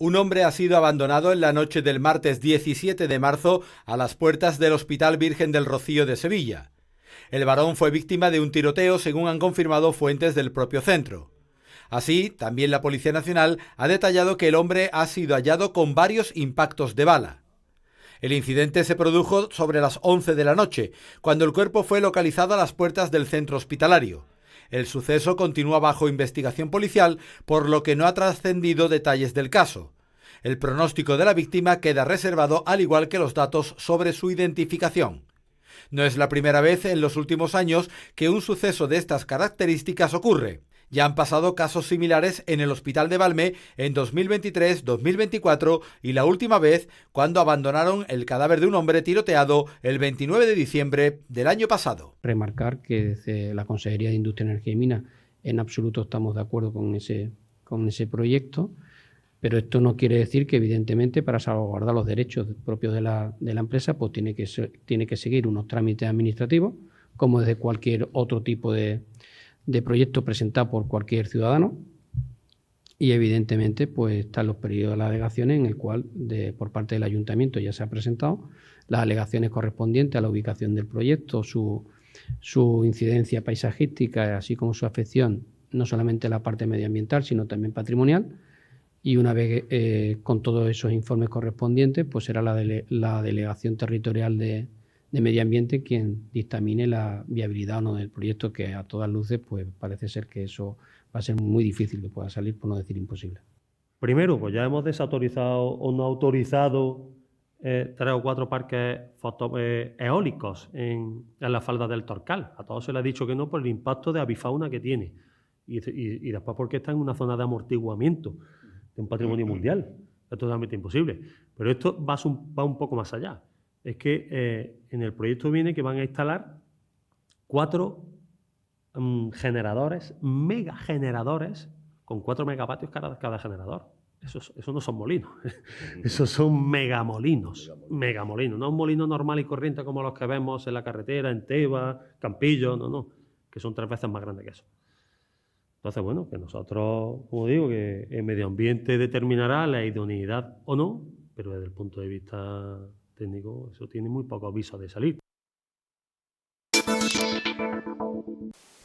Un hombre ha sido abandonado en la noche del martes 17 de marzo a las puertas del Hospital Virgen del Rocío de Sevilla. El varón fue víctima de un tiroteo, según han confirmado fuentes del propio centro. Así, también la Policía Nacional ha detallado que el hombre ha sido hallado con varios impactos de bala. El incidente se produjo sobre las 11 de la noche, cuando el cuerpo fue localizado a las puertas del centro hospitalario. El suceso continúa bajo investigación policial, por lo que no ha trascendido detalles del caso. El pronóstico de la víctima queda reservado, al igual que los datos sobre su identificación. No es la primera vez en los últimos años que un suceso de estas características ocurre. Ya han pasado casos similares en el Hospital de Valme en 2023, 2024 y la última vez cuando abandonaron el cadáver de un hombre tiroteado el 29 de diciembre del año pasado. Remarcar que desde la Consejería de Industria, Energía y Minas en absoluto estamos de acuerdo con ese proyecto, pero esto no quiere decir que, evidentemente, para salvaguardar los derechos propios de la empresa, pues tiene que seguir unos trámites administrativos, como desde cualquier otro tipo de proyecto presentado por cualquier ciudadano, y evidentemente pues están los periodos de las alegaciones en el cual por parte del ayuntamiento ya se ha presentado las alegaciones correspondientes a la ubicación del proyecto, su incidencia paisajística, así como su afección no solamente a la parte medioambiental sino también patrimonial, y una vez con todos esos informes correspondientes pues será la delegación territorial de Medio Ambiente quien dictamine la viabilidad o no del proyecto, que a todas luces pues parece ser que eso va a ser muy difícil que pueda salir, por no decir imposible. Primero, pues ya hemos desautorizado o no autorizado 3 o 4 parques eólicos en la falda del Torcal. A todos se les ha dicho que no por el impacto de avifauna que tiene y después porque está en una zona de amortiguamiento de un patrimonio mundial. Es totalmente imposible. Pero esto va un poco más allá. Es que en el proyecto viene que van a instalar 4 generadores, megageneradores, con 4 megavatios cada generador. Eso no son molinos, esos son megamolinos. Megamolinos, no un molino normal y corriente como los que vemos en la carretera, en Teba, Campillo, no, que son 3 veces más grandes que eso. Entonces, bueno, que nosotros, como digo, que el medio ambiente determinará la idoneidad o no, pero desde el punto de vista técnico eso tiene muy poco aviso de salir.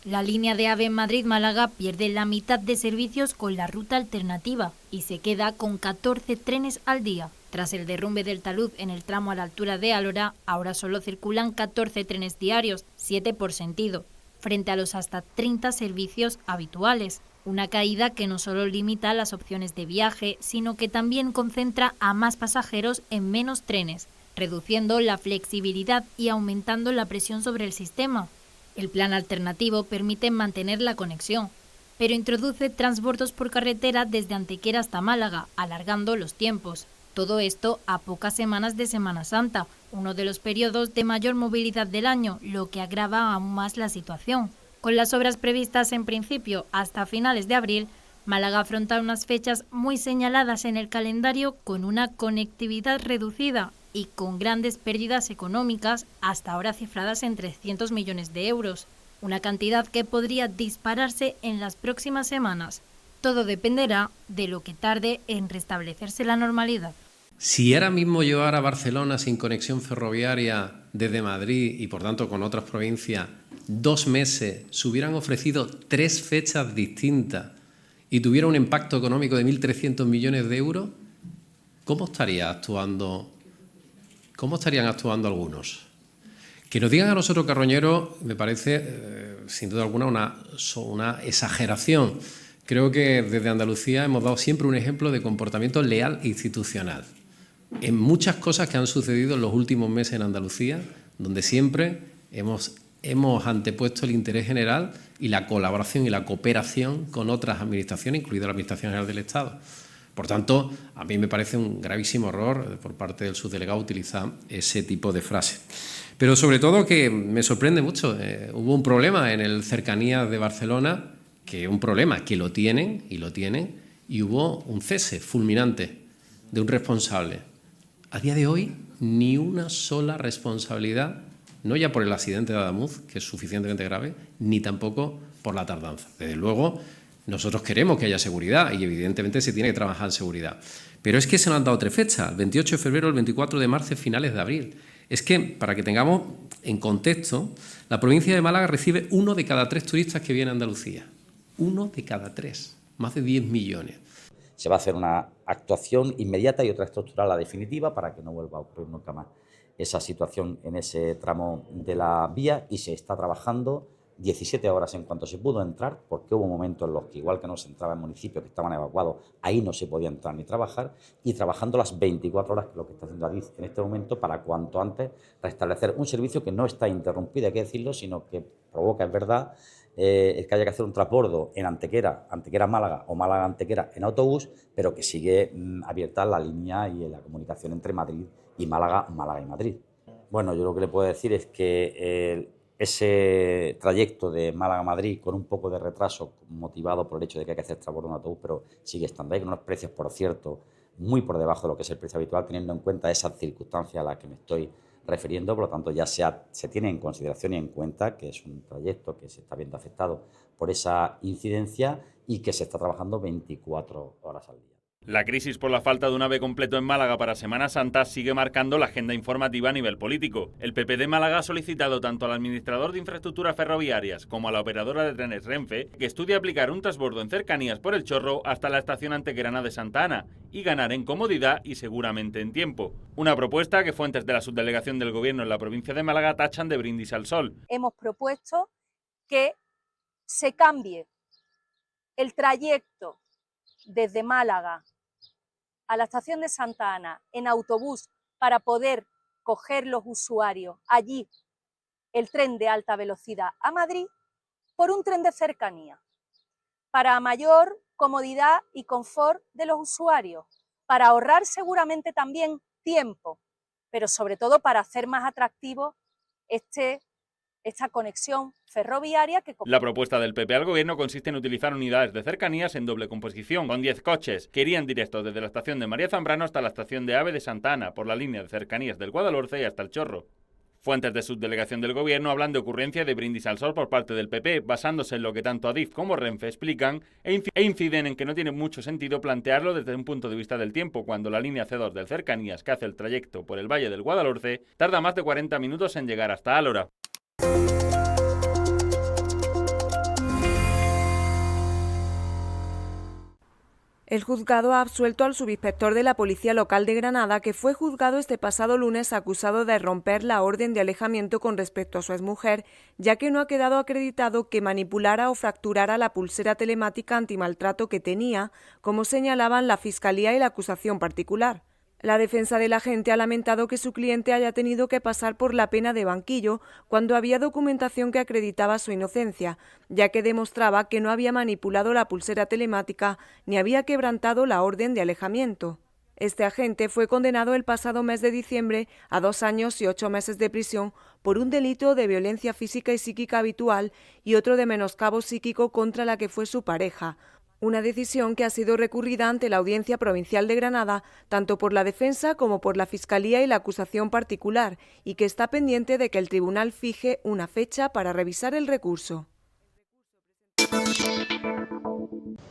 La línea de AVE Madrid-Málaga pierde la mitad de servicios con la ruta alternativa y se queda con 14 trenes al día. Tras el derrumbe del talud en el tramo a la altura de Alhora, ahora solo circulan 14 trenes diarios, 7 por sentido, frente a los hasta 30 servicios habituales. Una caída que no solo limita las opciones de viaje, sino que también concentra a más pasajeros en menos trenes, reduciendo la flexibilidad y aumentando la presión sobre el sistema. El plan alternativo permite mantener la conexión, pero introduce transbordos por carretera desde Antequera hasta Málaga, alargando los tiempos. Todo esto a pocas semanas de Semana Santa, uno de los periodos de mayor movilidad del año, lo que agrava aún más la situación. Con las obras previstas en principio hasta finales de abril, Málaga afronta unas fechas muy señaladas en el calendario con una conectividad reducida y con grandes pérdidas económicas, hasta ahora cifradas en 300 millones de euros, una cantidad que podría dispararse en las próximas semanas. Todo dependerá de lo que tarde en restablecerse la normalidad. Si ahora mismo llevara a Barcelona sin conexión ferroviaria desde Madrid y por tanto con otras provincias 2 meses, se hubieran ofrecido 3 fechas distintas y tuviera un impacto económico de 1.300 millones de euros, ¿cómo estarían actuando algunos? Que nos digan a nosotros carroñeros me parece, sin duda alguna, una exageración. Creo que desde Andalucía hemos dado siempre un ejemplo de comportamiento leal e institucional. En muchas cosas que han sucedido en los últimos meses en Andalucía, donde siempre hemos antepuesto el interés general y la colaboración y la cooperación con otras administraciones, incluida la Administración General del Estado. Por tanto, a mí me parece un gravísimo error por parte del subdelegado utilizar ese tipo de frase. Pero sobre todo que me sorprende mucho, hubo un problema en el Cercanías de Barcelona, que es un problema que lo tienen, y hubo un cese fulminante de un responsable. A día de hoy, ni una sola responsabilidad, no ya por el accidente de Adamuz, que es suficientemente grave, ni tampoco por la tardanza. Desde luego, nosotros queremos que haya seguridad y evidentemente se tiene que trabajar en seguridad. Pero es que se nos han dado 3 fechas, el 28 de febrero, el 24 de marzo y finales de abril. Es que, para que tengamos en contexto, la provincia de Málaga recibe 1 de cada 3 turistas que viene a Andalucía. 1 de cada 3, más de 10 millones. Se va a hacer una actuación inmediata y otra estructural, la definitiva, para que no vuelva a ocurrir nunca más esa situación en ese tramo de la vía, y se está trabajando 17 horas en cuanto se pudo entrar, porque hubo momentos en los que, igual que no se entraba en municipios que estaban evacuados, ahí no se podía entrar ni trabajar, y trabajando las 24 horas, que es lo que está haciendo Adif en este momento, para cuanto antes restablecer un servicio que no está interrumpido, hay que decirlo, sino que provoca, es verdad, es que haya que hacer un transbordo en Antequera, Antequera-Málaga o Málaga-Antequera en autobús, pero que sigue abierta la línea y la comunicación entre Madrid y Málaga, Málaga y Madrid. Bueno, yo lo que le puedo decir es que ese trayecto de Málaga a Madrid, con un poco de retraso motivado por el hecho de que hay que hacer transbordo en autobús, pero sigue estando ahí, con unos precios, por cierto, muy por debajo de lo que es el precio habitual, teniendo en cuenta esas circunstancias a las que me estoy refiriendo. Por lo tanto, ya se tiene en consideración y en cuenta que es un trayecto que se está viendo afectado por esa incidencia y que se está trabajando 24 horas al día. La crisis por la falta de un AVE completo en Málaga para Semana Santa sigue marcando la agenda informativa a nivel político. El PP de Málaga ha solicitado tanto al administrador de infraestructuras ferroviarias como a la operadora de trenes Renfe que estudie aplicar un transbordo en cercanías por el Chorro hasta la estación antequerana de Santa Ana y ganar en comodidad y seguramente en tiempo. Una propuesta que fuentes de la subdelegación del Gobierno en la provincia de Málaga tachan de brindis al sol. Hemos propuesto que se cambie el trayecto desde Málaga a la estación de Santa Ana en autobús para poder coger los usuarios allí el tren de alta velocidad a Madrid por un tren de cercanía, para mayor comodidad y confort de los usuarios, para ahorrar seguramente también tiempo, pero sobre todo para hacer más atractivo esta conexión ferroviaria. La propuesta del PP al Gobierno consiste en utilizar unidades de cercanías en doble composición, con 10 coches, que irían directos desde la estación de María Zambrano hasta la estación de AVE de Santa Ana, por la línea de cercanías del Guadalhorce y hasta el Chorro. Fuentes de subdelegación del Gobierno hablan de ocurrencia de brindis al sol por parte del PP, basándose en lo que tanto Adif como Renfe explican e inciden en que no tiene mucho sentido plantearlo desde un punto de vista del tiempo, cuando la línea C2 del cercanías, que hace el trayecto por el Valle del Guadalhorce, tarda más de 40 minutos en llegar hasta Álora. El juzgado ha absuelto al subinspector de la Policía Local de Granada, que fue juzgado este pasado lunes acusado de romper la orden de alejamiento con respecto a su exmujer, ya que no ha quedado acreditado que manipulara o fracturara la pulsera telemática antimaltrato que tenía, como señalaban la Fiscalía y la acusación particular. La defensa del agente ha lamentado que su cliente haya tenido que pasar por la pena de banquillo cuando había documentación que acreditaba su inocencia, ya que demostraba que no había manipulado la pulsera telemática ni había quebrantado la orden de alejamiento. Este agente fue condenado el pasado mes de diciembre a 2 años y 8 meses de prisión por un delito de violencia física y psíquica habitual y otro de menoscabo psíquico contra la que fue su pareja. Una decisión que ha sido recurrida ante la Audiencia Provincial de Granada, tanto por la defensa como por la Fiscalía y la acusación particular, y que está pendiente de que el tribunal fije una fecha para revisar el recurso.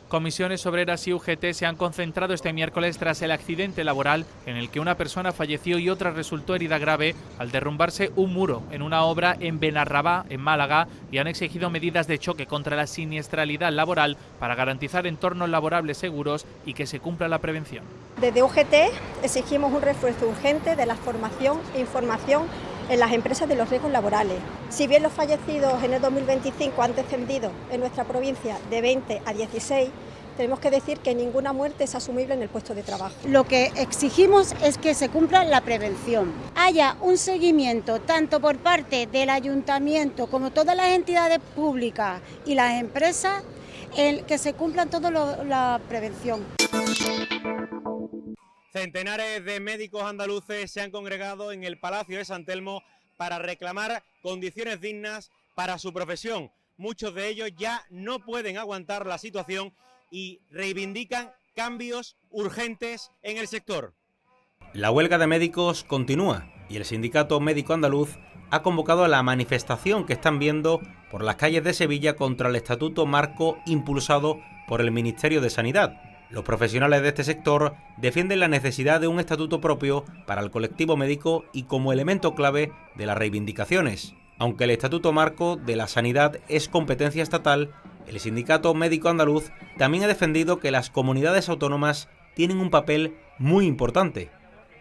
Comisiones Obreras y UGT se han concentrado este miércoles tras el accidente laboral en el que una persona falleció y otra resultó herida grave al derrumbarse un muro en una obra en Benarrabá, en Málaga, y han exigido medidas de choque contra la siniestralidad laboral para garantizar entornos laborables seguros y que se cumpla la prevención. Desde UGT exigimos un refuerzo urgente de la formación e información en las empresas de los riesgos laborales. Si bien los fallecidos en el 2025 han descendido en nuestra provincia de 20 a 16, tenemos que decir que ninguna muerte es asumible en el puesto de trabajo. Lo que exigimos es que se cumpla la prevención. Haya un seguimiento tanto por parte del ayuntamiento como todas las entidades públicas y las empresas, en que se cumplan toda la prevención. Centenares de médicos andaluces se han congregado en el Palacio de San Telmo para reclamar condiciones dignas para su profesión. Muchos de ellos ya no pueden aguantar la situación y reivindican cambios urgentes en el sector. La huelga de médicos continúa y el Sindicato Médico Andaluz ha convocado a la manifestación que están viendo por las calles de Sevilla contra el Estatuto Marco impulsado por el Ministerio de Sanidad. Los profesionales de este sector defienden la necesidad de un estatuto propio para el colectivo médico y como elemento clave de las reivindicaciones. Aunque el Estatuto Marco de la Sanidad es competencia estatal, el Sindicato Médico Andaluz también ha defendido que las comunidades autónomas tienen un papel muy importante.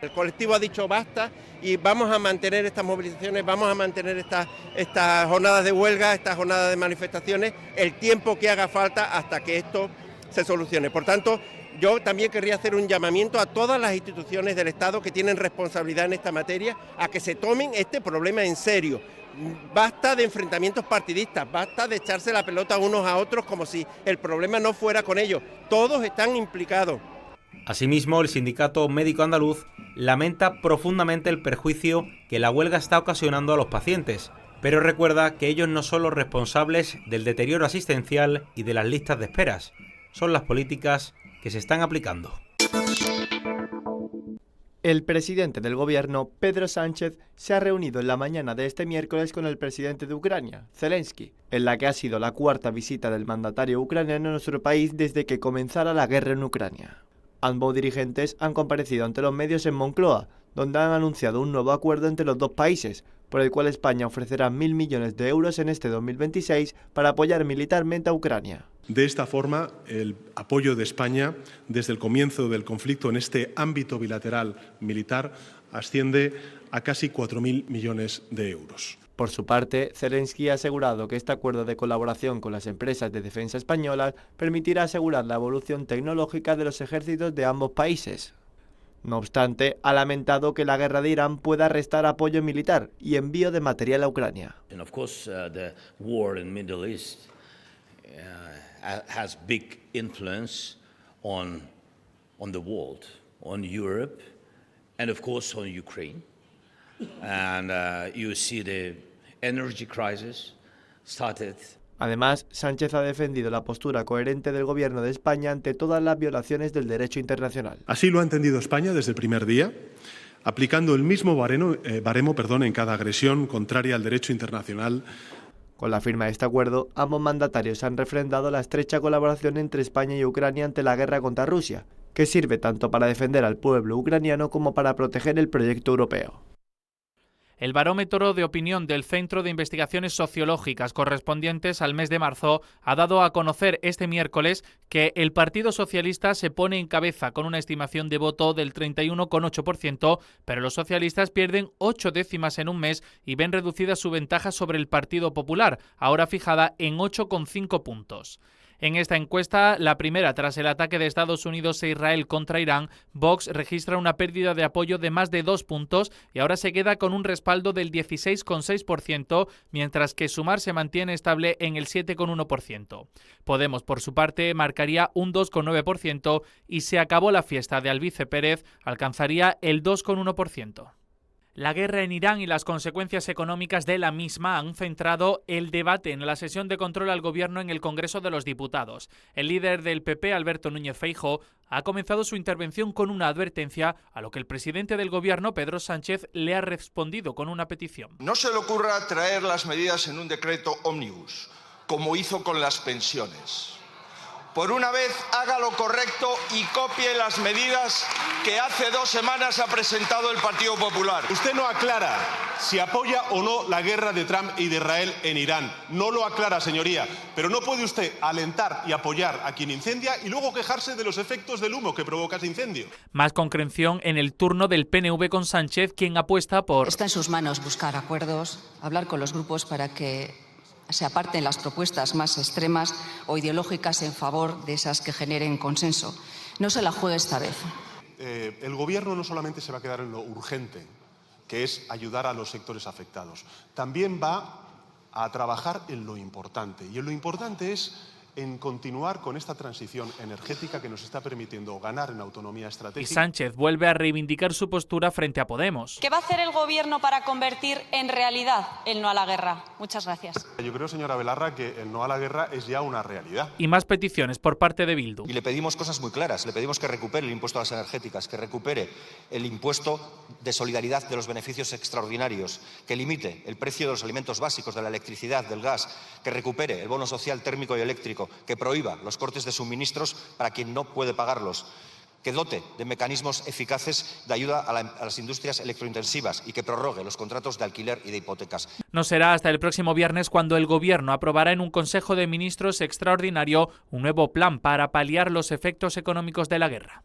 El colectivo ha dicho basta y vamos a mantener estas movilizaciones, vamos a mantener estas jornadas de huelga, estas jornadas de manifestaciones, el tiempo que haga falta hasta que esto se solucione. Por tanto, yo también querría hacer un llamamiento a todas las instituciones del Estado que tienen responsabilidad en esta materia a que se tomen este problema en serio. Basta de enfrentamientos partidistas, basta de echarse la pelota unos a otros como si el problema no fuera con ellos. Todos están implicados. Asimismo, el Sindicato Médico Andaluz lamenta profundamente el perjuicio que la huelga está ocasionando a los pacientes, pero recuerda que ellos no son los responsables del deterioro asistencial y de las listas de esperas. Son las políticas que se están aplicando. El presidente del gobierno, Pedro Sánchez, se ha reunido en la mañana de este miércoles con el presidente de Ucrania, Zelensky, en la que ha sido la cuarta visita del mandatario ucraniano a nuestro país desde que comenzara la guerra en Ucrania. Ambos dirigentes han comparecido ante los medios en Moncloa, donde han anunciado un nuevo acuerdo entre los dos países, por el cual España ofrecerá 1.000 millones de euros en este 2026 para apoyar militarmente a Ucrania. De esta forma, el apoyo de España desde el comienzo del conflicto en este ámbito bilateral militar asciende a casi 4.000 millones de euros. Por su parte, Zelensky ha asegurado que este acuerdo de colaboración con las empresas de defensa españolas permitirá asegurar la evolución tecnológica de los ejércitos de ambos países. No obstante, ha lamentado que la guerra de Irán pueda restar apoyo militar y envío de material a Ucrania. Has big influence on the world, on Europe, and of course on Ukraine. And you see the energy crisis started. Además, Sánchez ha defendido la postura coherente del gobierno de España ante todas las violaciones del derecho internacional. Así lo ha entendido España desde el primer día, aplicando el mismo baremo en cada agresión contraria al derecho internacional. Con la firma de este acuerdo, ambos mandatarios han refrendado la estrecha colaboración entre España y Ucrania ante la guerra contra Rusia, que sirve tanto para defender al pueblo ucraniano como para proteger el proyecto europeo. El barómetro de opinión del Centro de Investigaciones Sociológicas correspondientes al mes de marzo ha dado a conocer este miércoles que el Partido Socialista se pone en cabeza con una estimación de voto del 31,8%, pero los socialistas pierden 8 décimas en un mes y ven reducida su ventaja sobre el Partido Popular, ahora fijada en 8,5 puntos. En esta encuesta, la primera tras el ataque de Estados Unidos e Israel contra Irán, Vox registra una pérdida de apoyo de más de 2 puntos y ahora se queda con un respaldo del 16,6%, mientras que Sumar se mantiene estable en el 7,1%. Podemos, por su parte, marcaría un 2,9% y se acabó la fiesta de Albice Pérez, alcanzaría el 2,1%. La guerra en Irán y las consecuencias económicas de la misma han centrado el debate en la sesión de control al gobierno en el Congreso de los Diputados. El líder del PP, Alberto Núñez Feijóo, ha comenzado su intervención con una advertencia, a lo que el presidente del gobierno, Pedro Sánchez, le ha respondido con una petición. No se le ocurra traer las medidas en un decreto ómnibus, como hizo con las pensiones. Por una vez, haga lo correcto y copie las medidas que hace 2 semanas ha presentado el Partido Popular. Usted no aclara si apoya o no la guerra de Trump y de Israel en Irán. No lo aclara, señoría. Pero no puede usted alentar y apoyar a quien incendia y luego quejarse de los efectos del humo que provoca ese incendio. Más concreción en el turno del PNV con Sánchez, quien apuesta por... Está en sus manos buscar acuerdos, hablar con los grupos para que se aparten las propuestas más extremas o ideológicas en favor de esas que generen consenso. No se la juegue esta vez. El Gobierno no solamente se va a quedar en lo urgente, que es ayudar a los sectores afectados, también va a trabajar en lo importante. Y en lo importante es en continuar con esta transición energética que nos está permitiendo ganar en autonomía estratégica. Y Sánchez vuelve a reivindicar su postura frente a Podemos. ¿Qué va a hacer el Gobierno para convertir en realidad el no a la guerra? Muchas gracias. Yo creo, señora Belarra, que el no a la guerra es ya una realidad. Y más peticiones por parte de Bildu. Y le pedimos cosas muy claras. Le pedimos que recupere el impuesto a las energéticas, que recupere el impuesto de solidaridad de los beneficios extraordinarios, que limite el precio de los alimentos básicos, de la electricidad, del gas, que recupere el bono social térmico y eléctrico, energético, que prohíba los cortes de suministros para quien no puede pagarlos, que dote de mecanismos eficaces de ayuda a las industrias electrointensivas y que prorrogue los contratos de alquiler y de hipotecas. No será hasta el próximo viernes cuando el Gobierno aprobará en un Consejo de Ministros extraordinario un nuevo plan para paliar los efectos económicos de la guerra.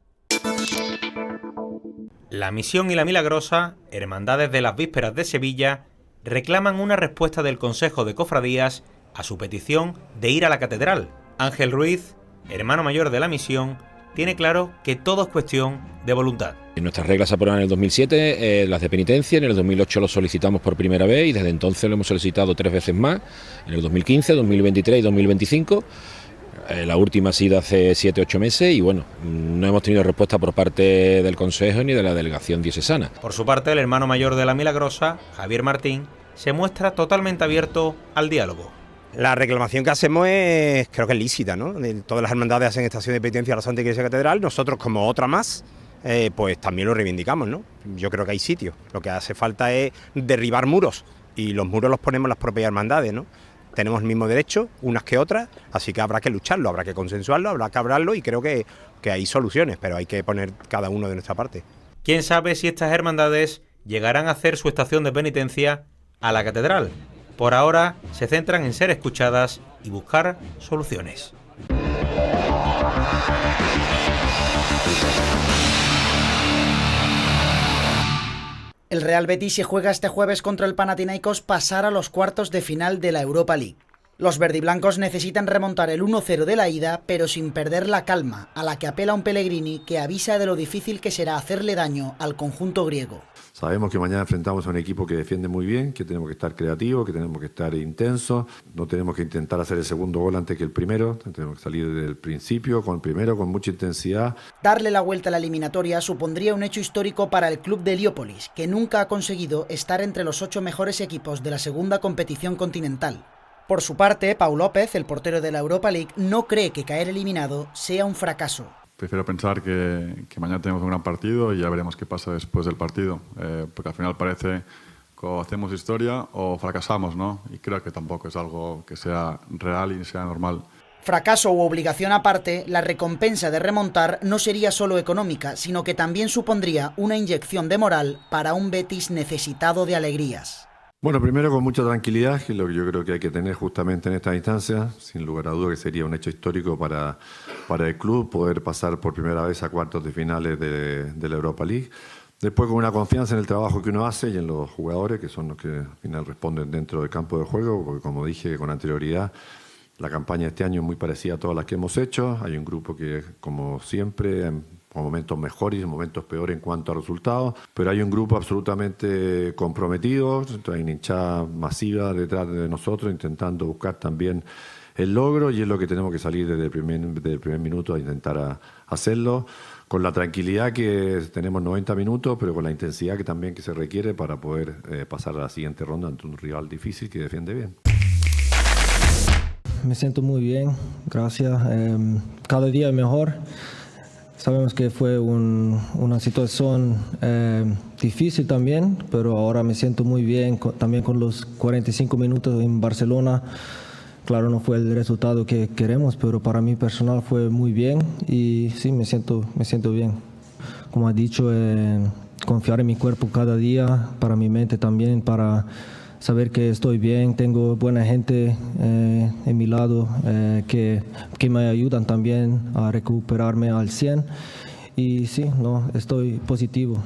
La Misión y la Milagrosa, hermandades de las vísperas de Sevilla, reclaman una respuesta del Consejo de Cofradías a su petición de ir a la catedral. Ángel Ruiz, hermano mayor de la Misión, tiene claro que todo es cuestión de voluntad. Nuestras reglas se aprobaron en el 2007, las de penitencia, en el 2008 lo solicitamos por primera vez y desde entonces lo hemos solicitado 3 veces más, en el 2015, 2023 y 2025. La última ha sido hace 7-8 meses y bueno, no hemos tenido respuesta por parte del Consejo ni de la delegación diocesana. Por su parte, el hermano mayor de la Milagrosa, Javier Martín, se muestra totalmente abierto al diálogo. La reclamación que hacemos creo que es lícita, ¿no? Todas las hermandades hacen estación de penitencia a la Santa Iglesia Catedral, nosotros como otra más, pues también lo reivindicamos, ¿no? Yo creo que hay sitios, lo que hace falta es derribar muros y los muros los ponemos las propias hermandades, ¿no? Tenemos el mismo derecho, unas que otras, así que habrá que lucharlo, habrá que consensuarlo, habrá que hablarlo y creo que hay soluciones, pero hay que poner cada uno de nuestra parte. ¿Quién sabe si estas hermandades llegarán a hacer su estación de penitencia a la catedral? Por ahora se centran en ser escuchadas y buscar soluciones. El Real Betis se juega este jueves contra el Panathinaikos pasar a los cuartos de final de la Europa League. Los verdiblancos necesitan remontar el 1-0 de la ida, pero sin perder la calma, a la que apela un Pellegrini que avisa de lo difícil que será hacerle daño al conjunto griego. Sabemos que mañana enfrentamos a un equipo que defiende muy bien, que tenemos que estar creativos, que tenemos que estar intensos, no tenemos que intentar hacer el segundo gol antes que el primero, tenemos que salir desde el principio, con el primero, con mucha intensidad. Darle la vuelta a la eliminatoria supondría un hecho histórico para el club de Heliópolis, que nunca ha conseguido estar entre los 8 mejores equipos de la segunda competición continental. Por su parte, Pau López, el portero de la Europa League, no cree que caer eliminado sea un fracaso. Prefiero pensar que mañana tenemos un gran partido y ya veremos qué pasa después del partido, porque al final parece que o hacemos historia o fracasamos, ¿no? Y creo que tampoco es algo que sea real y sea normal. Fracaso u obligación aparte, la recompensa de remontar no sería solo económica, sino que también supondría una inyección de moral para un Betis necesitado de alegrías. Bueno, primero con mucha tranquilidad, que es lo que yo creo que hay que tener justamente en esta instancia, sin lugar a duda que sería un hecho histórico para el club poder pasar por primera vez a cuartos de finales de la Europa League. Después con una confianza en el trabajo que uno hace y en los jugadores, que son los que al final responden dentro del campo de juego, porque como dije con anterioridad, la campaña de este año es muy parecida a todas las que hemos hecho. Hay un grupo que, como siempre, con momentos mejores y momentos peores en cuanto a resultados, pero hay un grupo absolutamente comprometido, hay una hinchada masiva detrás de nosotros intentando buscar también el logro y es lo que tenemos que salir desde el primer minuto a intentar hacerlo, con la tranquilidad que tenemos 90 minutos, pero con la intensidad que también que se requiere para poder pasar a la siguiente ronda ante un rival difícil que defiende bien. Me siento muy bien, gracias. Cada día es mejor. Sabemos que fue una situación difícil también, pero ahora me siento muy bien, también con los 45 minutos en Barcelona. Claro, no fue el resultado que queremos, pero para mí personal fue muy bien y sí, me siento bien. Como ha dicho, confiar en mi cuerpo cada día, para mi mente también, para saber que estoy bien, tengo buena gente en mi lado que me ayudan también a recuperarme al 100 y sí, estoy positivo.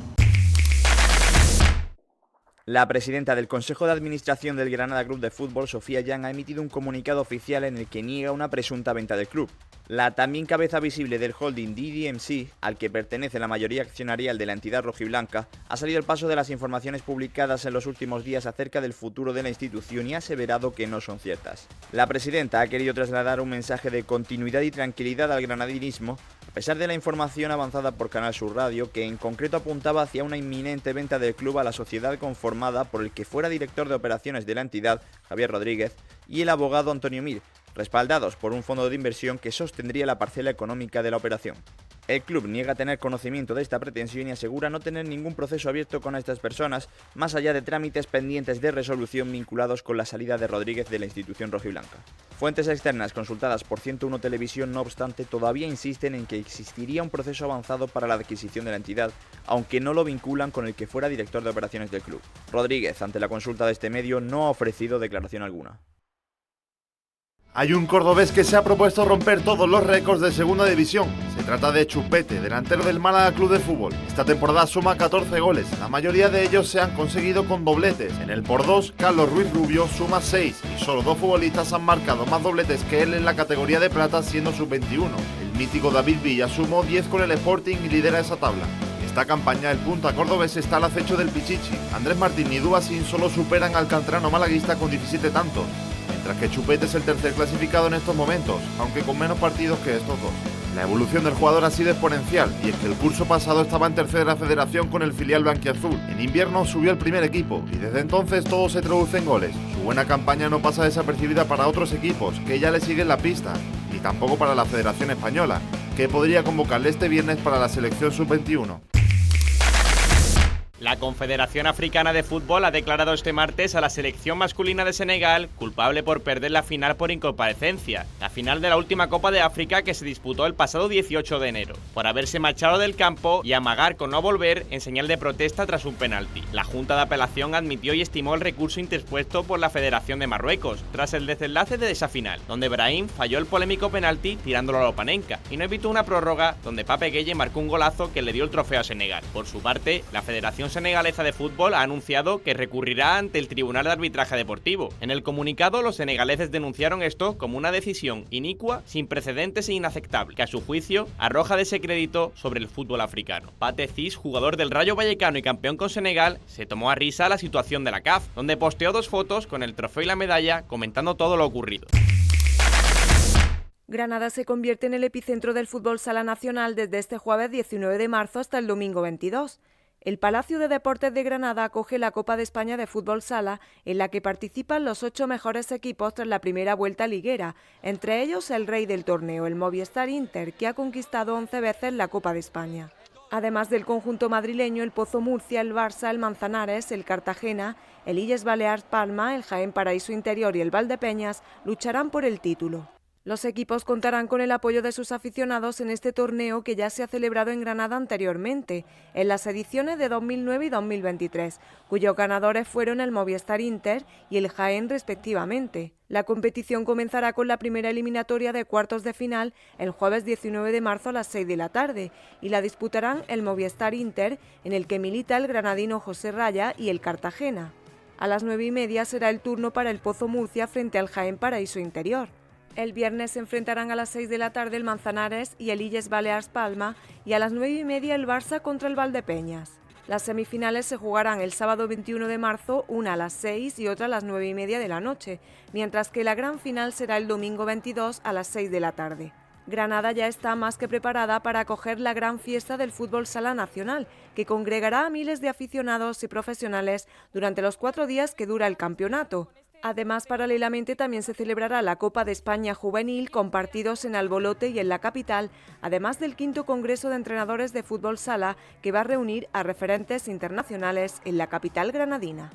La presidenta del Consejo de Administración del Granada Club de Fútbol, Sofía Yang, ha emitido un comunicado oficial en el que niega una presunta venta del club. La también cabeza visible del holding DDMC, al que pertenece la mayoría accionarial de la entidad rojiblanca, ha salido al paso de las informaciones publicadas en los últimos días acerca del futuro de la institución y ha aseverado que no son ciertas. La presidenta ha querido trasladar un mensaje de continuidad y tranquilidad al granadinismo, a pesar de la información avanzada por Canal Sur Radio, que en concreto apuntaba hacia una inminente venta del club a la sociedad conformada por el que fuera director de operaciones de la entidad, Javier Rodríguez, y el abogado Antonio Mir, respaldados por un fondo de inversión que sostendría la parcela económica de la operación. El club niega tener conocimiento de esta pretensión y asegura no tener ningún proceso abierto con estas personas, más allá de trámites pendientes de resolución vinculados con la salida de Rodríguez de la institución rojiblanca. Fuentes externas consultadas por 101 Televisión, no obstante, todavía insisten en que existiría un proceso avanzado para la adquisición de la entidad, aunque no lo vinculan con el que fuera director de operaciones del club. Rodríguez, ante la consulta de este medio, no ha ofrecido declaración alguna. Hay un cordobés que se ha propuesto romper todos los récords de segunda división. Se trata de Chupete, delantero del Málaga Club de Fútbol. Esta temporada suma 14 goles, la mayoría de ellos se han conseguido con dobletes. En el por 2, Carlos Ruiz Rubio suma 6 y solo 2 futbolistas han marcado más dobletes que él en la categoría de plata, siendo sub-21. El mítico David Villa sumó 10 con el Sporting y lidera esa tabla. Esta campaña el punta cordobés está al acecho del Pichichi. Andrés Martín y Dubasín solo superan al canterano malaguista con 17 tantos. Mientras que Chupete es el tercer clasificado en estos momentos, aunque con menos partidos que estos dos. La evolución del jugador ha sido exponencial, y es que el curso pasado estaba en tercera federación con el filial blanquiazul. En invierno subió al primer equipo, y desde entonces todo se traduce en goles. Su buena campaña no pasa desapercibida para otros equipos, que ya le siguen la pista, ni tampoco para la Federación Española, que podría convocarle este viernes para la selección sub-21. La Confederación Africana de Fútbol ha declarado este martes a la selección masculina de Senegal culpable por perder la final por incomparecencia, la final de la última Copa de África que se disputó el pasado 18 de enero, por haberse marchado del campo y amagar con no volver en señal de protesta tras un penalti. La Junta de Apelación admitió y estimó el recurso interpuesto por la Federación de Marruecos, tras el desenlace de esa final, donde Brahim falló el polémico penalti tirándolo a Lopanenka, y no evitó una prórroga donde Pape Gueye marcó un golazo que le dio el trofeo a Senegal. Por su parte, la Federación Senegalesa de Fútbol ha anunciado que recurrirá ante el Tribunal de Arbitraje Deportivo. En el comunicado, los senegaleses denunciaron esto como una decisión inicua, sin precedentes e inaceptable, que a su juicio arroja descrédito sobre el fútbol africano. Pate Ciss, jugador del Rayo Vallecano y campeón con Senegal, se tomó a risa la situación de la CAF, donde posteó 2 fotos con el trofeo y la medalla comentando todo lo ocurrido. Granada se convierte en el epicentro del fútbol sala nacional desde este jueves 19 de marzo hasta el domingo 22. El Palacio de Deportes de Granada acoge la Copa de España de Fútbol Sala, en la que participan los 8 mejores equipos tras la primera vuelta liguera, entre ellos el rey del torneo, el Movistar Inter, que ha conquistado 11 veces la Copa de España. Además del conjunto madrileño, el Pozo Murcia, el Barça, el Manzanares, el Cartagena, el Illes Balears Palma, el Jaén Paraíso Interior y el Valdepeñas lucharán por el título. Los equipos contarán con el apoyo de sus aficionados en este torneo que ya se ha celebrado en Granada anteriormente, en las ediciones de 2009 y 2023, cuyos ganadores fueron el Movistar Inter y el Jaén respectivamente. La competición comenzará con la primera eliminatoria de cuartos de final el jueves 19 de marzo a las 6 de la tarde y la disputarán el Movistar Inter, en el que milita el granadino José Raya, y el Cartagena. A las 9:30 será el turno para el Pozo Murcia frente al Jaén Paraíso Interior. El viernes se enfrentarán a las 6 de la tarde el Manzanares y el Illes Balears Palma, y a las 9:30 el Barça contra el Valdepeñas. Las semifinales se jugarán el sábado 21 de marzo, una a las 6 y otra a las 9:30 de la noche, mientras que la gran final será el domingo 22 a las 6 de la tarde. Granada ya está más que preparada para acoger la gran fiesta del fútbol sala nacional, que congregará a miles de aficionados y profesionales durante los 4 días que dura el campeonato. Además, paralelamente también se celebrará la Copa de España Juvenil con partidos en Albolote y en la capital, además del 5º Congreso de Entrenadores de Fútbol Sala, que va a reunir a referentes internacionales en la capital granadina.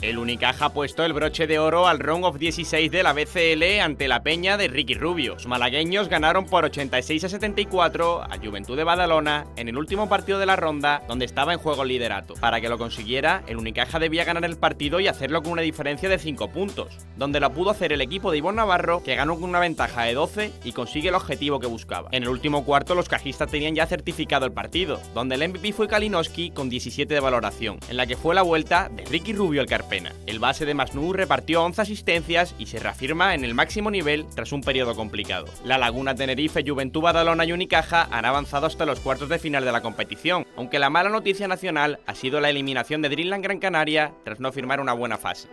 El Unicaja ha puesto el broche de oro al Round of 16 de la BCL ante la Peña de Ricky Rubio. Los malagueños ganaron por 86-74 a Juventud de Badalona en el último partido de la ronda, donde estaba en juego el liderato. Para que lo consiguiera, el Unicaja debía ganar el partido y hacerlo con una diferencia de 5 puntos, donde lo pudo hacer el equipo de Ivonne Navarro, que ganó con una ventaja de 12 y consigue el objetivo que buscaba. En el último cuarto, los cajistas tenían ya certificado el partido, donde el MVP fue Kalinowski con 17 de valoración, en la que fue la vuelta de Ricky Rubio al Carpena. El base de Masnou repartió 11 asistencias y se reafirma en el máximo nivel tras un periodo complicado. La Laguna Tenerife, Juventud Badalona y Unicaja han avanzado hasta los cuartos de final de la competición, aunque la mala noticia nacional ha sido la eliminación de Dreamland Gran Canaria tras no firmar una buena fase.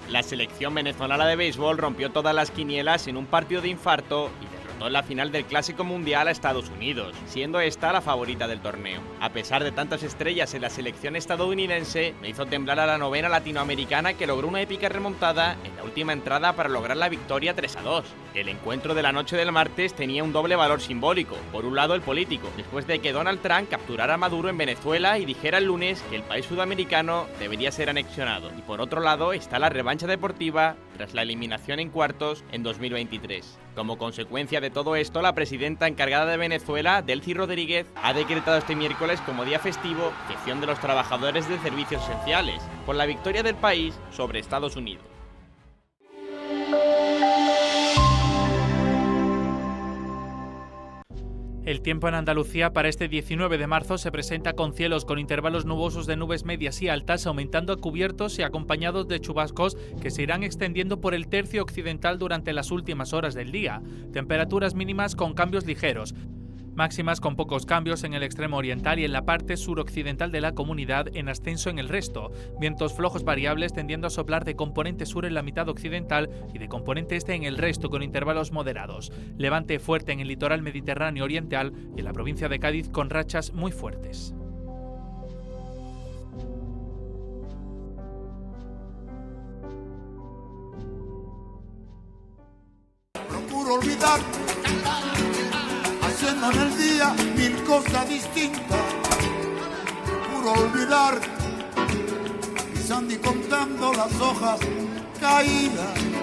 La selección venezolana de béisbol rompió todas las quinielas en un partido de infarto y derrotó en la final del Clásico Mundial a Estados Unidos, siendo esta la favorita del torneo. A pesar de tantas estrellas en la selección estadounidense, no hizo temblar a la novena latinoamericana, que logró una épica remontada en la última entrada para lograr la victoria 3-2. El encuentro de la noche del martes tenía un doble valor simbólico. Por un lado, el político, después de que Donald Trump capturara a Maduro en Venezuela y dijera el lunes que el país sudamericano debería ser anexionado. Y por otro lado está la revancha deportiva tras la eliminación en cuartos en 2023. Como consecuencia de todo esto, la presidenta encargada de Venezuela, Delcy Rodríguez, ha decretado este miércoles como día festivo, excepción de los trabajadores de servicios esenciales, por la victoria del país sobre Estados Unidos. El tiempo en Andalucía para este 19 de marzo se presenta con cielos con intervalos nubosos de nubes medias y altas, aumentando a cubiertos y acompañados de chubascos que se irán extendiendo por el tercio occidental durante las últimas horas del día. Temperaturas mínimas con cambios ligeros. Máximas con pocos cambios en el extremo oriental y en la parte suroccidental de la comunidad, en ascenso en el resto. Vientos flojos variables tendiendo a soplar de componente sur en la mitad occidental y de componente este en el resto, con intervalos moderados. Levante fuerte en el litoral mediterráneo oriental y en la provincia de Cádiz con rachas muy fuertes. Procuro olvidar, haciendo en el día mil cosas distintas. Procuro olvidar, pisando y contando las hojas caídas.